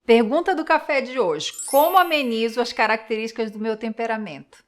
Pergunta do café de hoje: como amenizo as características do meu temperamento?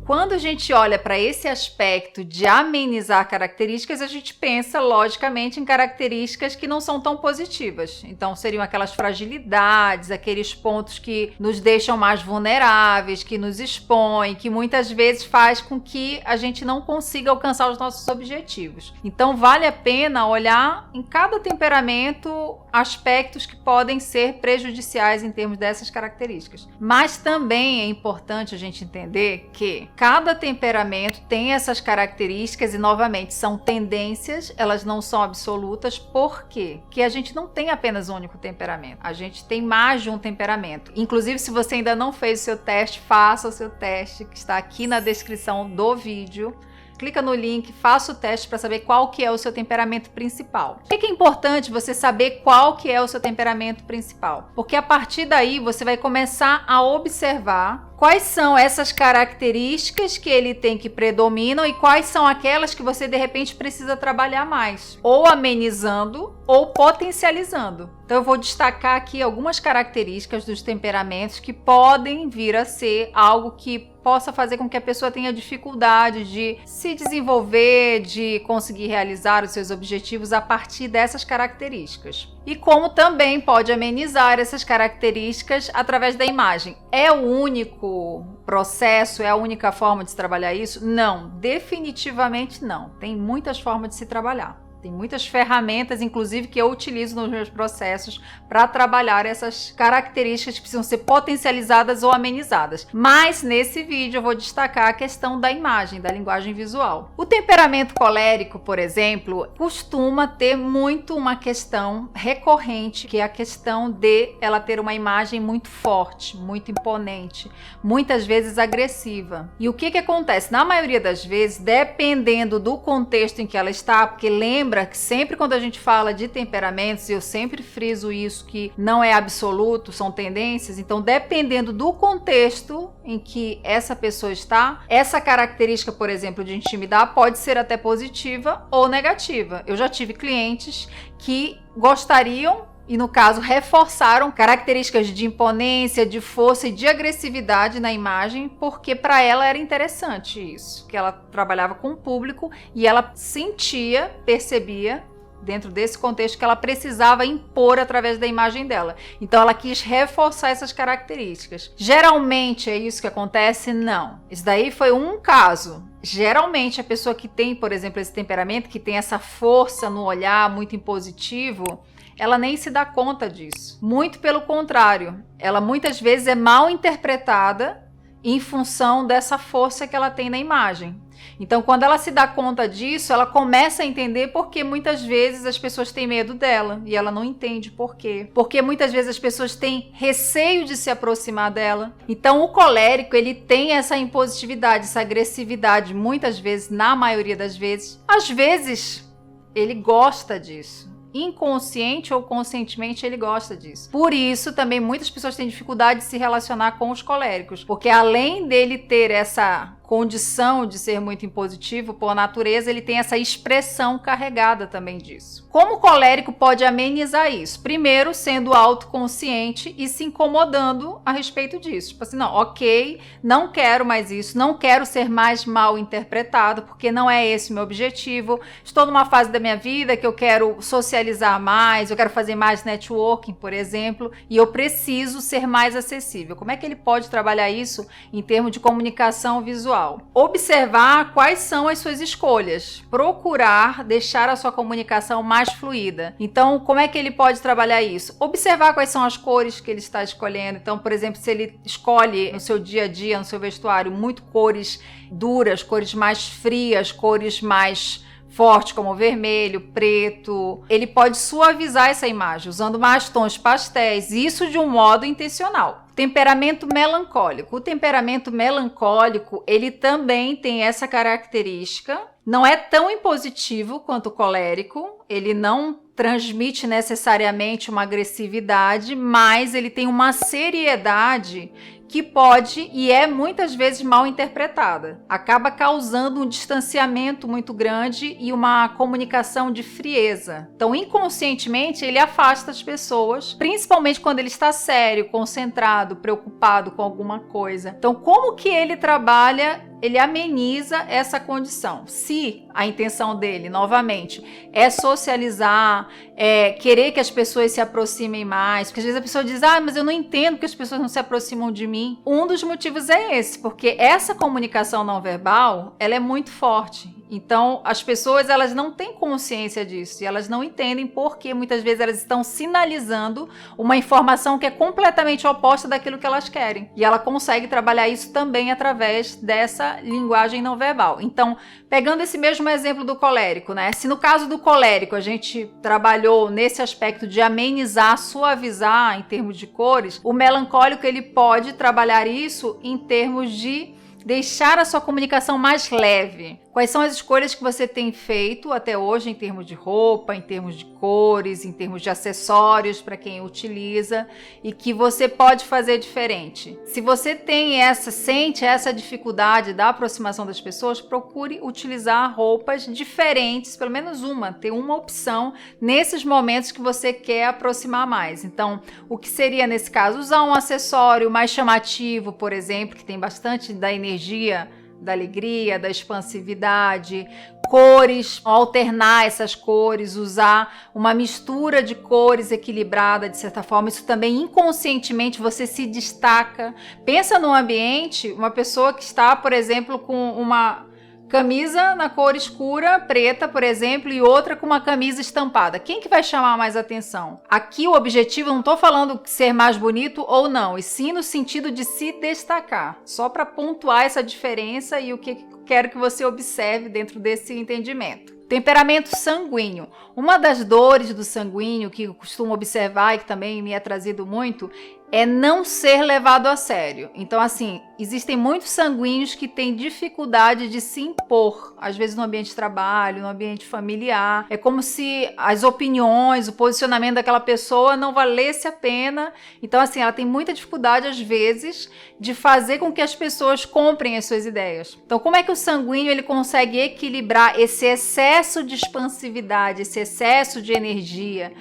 Quando a gente olha para esse aspecto de amenizar características, a gente pensa, logicamente, em características que não são tão positivas. Então, seriam aquelas fragilidades, aqueles pontos que nos deixam mais vulneráveis, que nos expõem, que muitas vezes faz com que a gente não consiga alcançar os nossos objetivos. Então, vale a pena olhar em cada temperamento aspectos que podem ser prejudiciais em termos dessas características. Mas também é importante a gente entender que cada temperamento tem essas características e, novamente, são tendências, elas não são absolutas. Por quê? Porque a gente não tem apenas um único temperamento, a gente tem mais de um temperamento. Inclusive, se você ainda não fez o seu teste, faça o seu teste, que está aqui na descrição do vídeo. Clica no link, faça o teste para saber qual que é o seu temperamento principal. Por que é importante você saber qual que é o seu temperamento principal? Porque a partir daí você vai começar a observar quais são essas características que ele tem que predominam e quais são aquelas que você de repente precisa trabalhar mais, ou amenizando ou potencializando. Então eu vou destacar aqui algumas características dos temperamentos que podem vir a ser algo que possa fazer com que a pessoa tenha dificuldade de se desenvolver, de conseguir realizar os seus objetivos a partir dessas características. E como também pode amenizar essas características através da imagem. É o único processo, é a única forma de se trabalhar isso? Não, definitivamente não. Tem muitas formas de se trabalhar. Tem muitas ferramentas, inclusive, que eu utilizo nos meus processos para trabalhar essas características que precisam ser potencializadas ou amenizadas. Mas nesse vídeo eu vou destacar a questão da imagem, da linguagem visual. O temperamento colérico, por exemplo, costuma ter muito uma questão recorrente, que é a questão de ela ter uma imagem muito forte, muito imponente, muitas vezes agressiva. E o que acontece? Na maioria das vezes, dependendo do contexto em que ela está, porque lembra que sempre quando a gente fala de temperamentos, e eu sempre friso isso, que não é absoluto, são tendências, então dependendo do contexto em que essa pessoa está, essa característica, por exemplo, de intimidar pode ser até positiva ou negativa. Eu já tive clientes que gostariam e, no caso, reforçaram características de imponência, de força e de agressividade na imagem, porque para ela era interessante isso, que ela trabalhava com o público e ela sentia, percebia, dentro desse contexto, que ela precisava impor através da imagem dela. Então ela quis reforçar essas características. Geralmente é isso que acontece? Não. Isso daí foi um caso. Geralmente a pessoa que tem, por exemplo, esse temperamento, que tem essa força no olhar muito impositivo, ela nem se dá conta disso. Muito pelo contrário, ela muitas vezes é mal interpretada em função dessa força que ela tem na imagem. Então, quando ela se dá conta disso, ela começa a entender porque muitas vezes as pessoas têm medo dela e ela não entende por quê. Porque muitas vezes as pessoas têm receio de se aproximar dela. Então, o colérico, ele tem essa impositividade, essa agressividade, muitas vezes, na maioria das vezes. Às vezes, ele gosta disso. Inconsciente ou conscientemente ele gosta disso. Por isso também muitas pessoas têm dificuldade de se relacionar com os coléricos, porque além dele ter essa condição de ser muito impositivo, por natureza, ele tem essa expressão carregada também disso. Como o colérico pode amenizar isso? Primeiro, sendo autoconsciente e se incomodando a respeito disso. Tipo assim, não, ok, não quero mais isso, não quero ser mais mal interpretado, porque não é esse o meu objetivo. Estou numa fase da minha vida que eu quero socializar mais, eu quero fazer mais networking, por exemplo, e eu preciso ser mais acessível. Como é que ele pode trabalhar isso em termos de comunicação visual? Observar quais são as suas escolhas, procurar deixar a sua comunicação mais fluida. Então, como é que ele pode trabalhar isso? Observar quais são as cores que ele está escolhendo. Então, por exemplo, se ele escolhe no seu dia a dia, no seu vestuário, muito cores duras, cores mais frias, cores mais fortes, como vermelho, preto, ele pode suavizar essa imagem usando mais tons pastéis, isso de um modo intencional. Temperamento melancólico. O temperamento melancólico, ele também tem essa característica. Não é tão impositivo quanto o colérico, ele não transmite necessariamente uma agressividade, mas ele tem uma seriedade que pode e é muitas vezes mal interpretada. Acaba causando um distanciamento muito grande e uma comunicação de frieza. Então, inconscientemente, ele afasta as pessoas, principalmente quando ele está sério, concentrado, preocupado com alguma coisa. Então, como que ele trabalha? Ele ameniza essa condição. Se a intenção dele, novamente, é socializar, é querer que as pessoas se aproximem mais, porque às vezes a pessoa diz, mas eu não entendo que as pessoas não se aproximam de mim. Um dos motivos é esse, porque essa comunicação não verbal, ela é muito forte. Então, as pessoas, elas não têm consciência disso e elas não entendem porque muitas vezes elas estão sinalizando uma informação que é completamente oposta daquilo que elas querem. E ela consegue trabalhar isso também através dessa linguagem não verbal. Então, pegando esse mesmo exemplo do colérico, né? Se no caso do colérico a gente trabalhou nesse aspecto de amenizar, suavizar em termos de cores, o melancólico ele pode trabalhar isso em termos de deixar a sua comunicação mais leve. Quais são as escolhas que você tem feito até hoje em termos de roupa, em termos de cores, em termos de acessórios para quem utiliza e que você pode fazer diferente? Se você sente essa dificuldade da aproximação das pessoas, procure utilizar roupas diferentes, pelo menos ter uma opção nesses momentos que você quer aproximar mais. Então, o que seria nesse caso? Usar um acessório mais chamativo, por exemplo, que tem bastante da energia da alegria, da expansividade, cores, alternar essas cores, usar uma mistura de cores equilibrada, de certa forma, isso também inconscientemente você se destaca. Pensa num ambiente, uma pessoa que está, por exemplo, com uma camisa na cor escura, preta, por exemplo, e outra com uma camisa estampada. Quem que vai chamar mais atenção? Aqui o objetivo, não estou falando ser mais bonito ou não, e sim no sentido de se destacar. Só para pontuar essa diferença e o que quero que você observe dentro desse entendimento. Temperamento sanguíneo. Uma das dores do sanguíneo que eu costumo observar e que também me é trazido muito é não ser levado a sério. Então, assim, existem muitos sanguíneos que têm dificuldade de se impor, às vezes no ambiente de trabalho, no ambiente familiar. É como se as opiniões, o posicionamento daquela pessoa não valesse a pena. Então, assim, ela tem muita dificuldade, às vezes, de fazer com que as pessoas comprem as suas ideias. Então, como é que o sanguíneo ele consegue equilibrar esse excesso de expansividade, esse excesso de energia?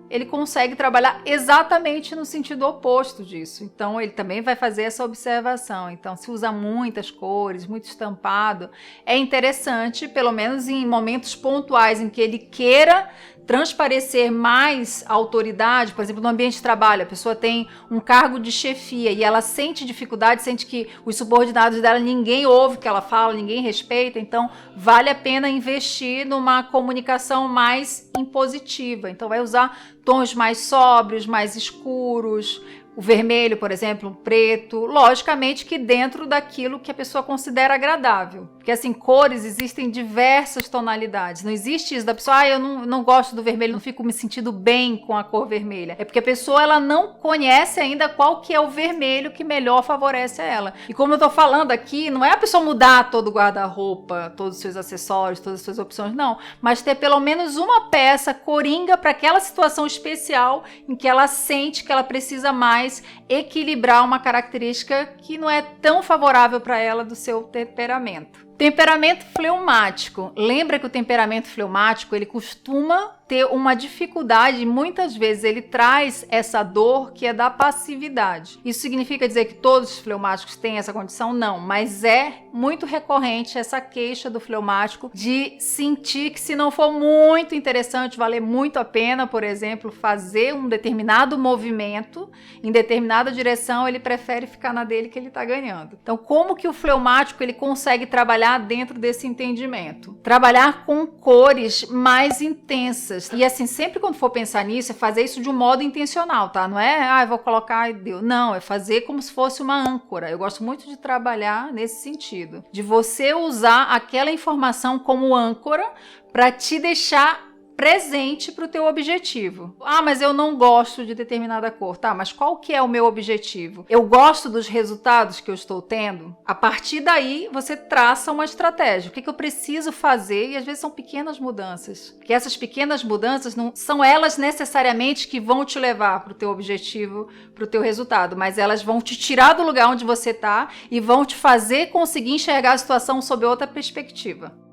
Ele consegue trabalhar exatamente no sentido oposto disso. Então, ele também vai fazer essa observação. Então, se usa muitas cores, muito estampado, é interessante, pelo menos em momentos pontuais em que ele queira transparecer mais autoridade, por exemplo, no ambiente de trabalho, a pessoa tem um cargo de chefia e ela sente dificuldade, sente que os subordinados dela, ninguém ouve o que ela fala, ninguém respeita, então vale a pena investir numa comunicação mais impositiva. Então vai usar tons mais sóbrios, mais escuros, o vermelho, por exemplo, o preto, logicamente que dentro daquilo que a pessoa considera agradável. Porque assim, cores existem diversas tonalidades. Não existe isso da pessoa, eu não gosto do vermelho, não fico me sentindo bem com a cor vermelha. É porque a pessoa ela não conhece ainda qual que é o vermelho que melhor favorece a ela. E como eu tô falando aqui, não é a pessoa mudar todo o guarda-roupa, todos os seus acessórios, todas as suas opções, não. Mas ter pelo menos uma peça coringa para aquela situação especial em que ela sente que ela precisa mais equilibrar uma característica que não é tão favorável para ela do seu temperamento. Temperamento fleumático. Lembra que o temperamento fleumático ele costuma ter uma dificuldade, muitas vezes ele traz essa dor que é da passividade. Isso significa dizer que todos os fleumáticos têm essa condição? Não, mas é muito recorrente essa queixa do fleumático de sentir que se não for muito interessante, valer muito a pena, por exemplo, fazer um determinado movimento em determinada direção, ele prefere ficar na dele que ele está ganhando. Então, como que o fleumático ele consegue trabalhar dentro desse entendimento? Trabalhar com cores mais intensas. E assim, sempre quando for pensar nisso, é fazer isso de um modo intencional, tá? Não é, eu vou colocar e deu. Não, é fazer como se fosse uma âncora. Eu gosto muito de trabalhar nesse sentido. De você usar aquela informação como âncora para te deixar presente para o teu objetivo. Ah, mas eu não gosto de determinada cor. Tá, mas qual que é o meu objetivo? Eu gosto dos resultados que eu estou tendo? A partir daí, você traça uma estratégia. O que eu preciso fazer? E às vezes são pequenas mudanças. Porque essas pequenas mudanças não são elas necessariamente que vão te levar para o teu objetivo, para o teu resultado, mas elas vão te tirar do lugar onde você está e vão te fazer conseguir enxergar a situação sob outra perspectiva.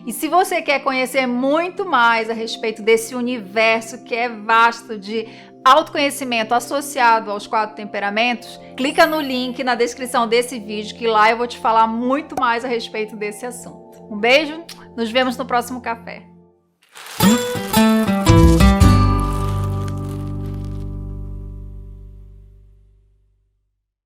E se você quer conhecer muito mais a respeito desse universo que é vasto de autoconhecimento associado aos 4 temperamentos, clica no link na descrição desse vídeo que lá eu vou te falar muito mais a respeito desse assunto. Um beijo, nos vemos no próximo café.